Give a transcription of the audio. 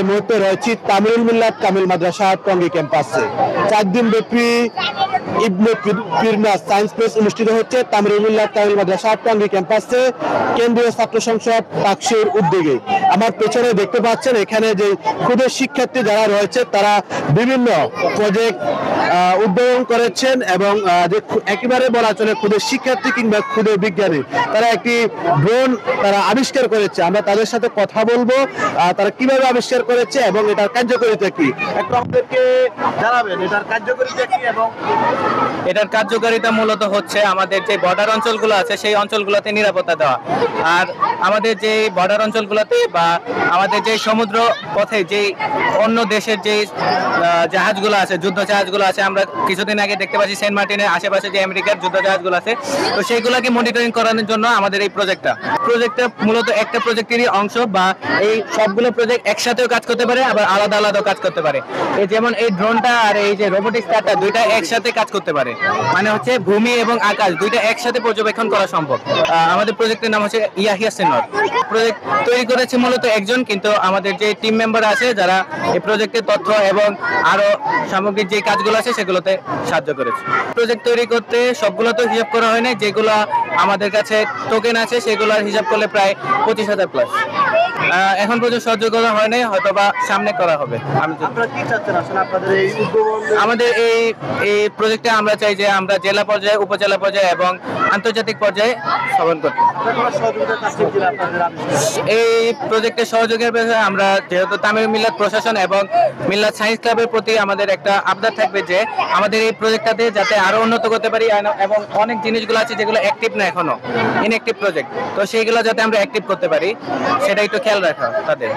এই মুহূর্তে রয়েছি তামিরুল মিল্লাত কামিল মাদ্রাসা টঙ্গী ক্যাম্পাসে। 4 দিন ব্যাপী ইবনে পিরনাস সায়েন্স ফেস্ট অনুষ্ঠিত হচ্ছে তামিরুল মিল্লাত কামিল মাদ্রাসা টঙ্গী ক্যাম্পাসে কেন্দ্রীয় ছাত্র সংসদ টাকসুর উদ্যোগে। আমার পেছনে দেখতে পাচ্ছেন এখানে যে ক্ষুদে শিক্ষার্থী যারা রয়েছে তারা বিভিন্ন প্রজেক্ট উদ্ভাবন করেছেন এবং যে একেবারে বলা চলে ক্ষুদে শিক্ষার্থী কিংবা ক্ষুদে বিজ্ঞানী তারা একটি ড্রোন তারা আবিষ্কার করেছে। আমরা তাদের সাথে কথা বলবো তারা কিভাবে আবিষ্কার করেছে এবং এটার কার্যকারিতা কি একটু আমাদেরকে জানাবেন। এটার কার্যকারিতা কি এবং এটার কার্যকারিতা মূলত হচ্ছে আমাদের যে বর্ডার অঞ্চলগুলো আছে সেই অঞ্চলগুলোতে নিরাপত্তা দেওয়া। আর আমাদের যে বর্ডার অঞ্চলগুলোতে বা আমাদের যে সমুদ্র পথে যে অন্য দেশের যে জাহাজগুলো আছে, যুদ্ধ জাহাজগুলো আছে, আমরা কিছুদিন আগে দেখতে পাচ্ছি সেন্ট মার্টিনের আশেপাশে যে আমেরিকার যুদ্ধ জাহাজগুলো আছে, তো সেইগুলোকে মনিটরিং করানোর জন্য আমাদের এই প্রজেক্টটা মূলত একটা প্রজেক্টেরই অংশ বা এই সবগুলো প্রজেক্ট একসাথেও কাজ করতে পারে আবার আলাদা আলাদাও কাজ করতে পারে। এই যেমন এই ড্রোনটা আর এই যে রোবোটিক্স কারটা দুইটা একসাথে কাজ করতে পারে, মানে হচ্ছে ভূমি এবং আকাশ দুইটা একসাথে পর্যবেক্ষণ করা সম্ভব। আমাদের প্রজেক্টের নাম হচ্ছে ইয়াহিয়া সিনর। প্রজেক্ট তৈরি করেছে মূলত একজন, কিন্তু আমাদের যে টিম মেম্বার আছে যারা এই প্রজেক্টের তথ্য এবং আরো সামগ্রিক যে কাজগুলো আছে সেগুলোতে সাহায্য করেছে। প্রজেক্ট তৈরি করতে সবগুলো তো হিসাব করা হয় না, যেগুলো আমাদের কাছে টোকেন আছে সেগুলোর হিসাব করলে প্রায় 25,000 প্লাস। এখন পর্যন্ত সহ্য করা হয় নাই, হয়তো বা সামনে করা হবে। আমাদের এই প্রজেক্টে আমরা চাই যে আমরা জেলা পর্যায়ে, উপজেলা পর্যায়ে এবং আন্তর্জাতিক পর্যায়ে সফল করতে। এই প্রজেক্টের সহযোগের বিষয়ে আমরা যেহেতু তামিল মিল্লাত প্রশাসন এবং মিল্লাত সায়েন্স ক্লাবের প্রতি আমাদের একটা আবদার থাকবে যে আমাদের এই প্রজেক্টটাতে যাতে আরো উন্নত করতে পারি এবং অনেক জিনিসগুলো আছে যেগুলো অ্যাক্টিভ না, এখনো ইনঅ্যাক্টিভ প্রজেক্ট, তো সেইগুলো যাতে আমরা অ্যাক্টিভ করতে পারি সেটা একটু খেয়াল রাখা তাদের।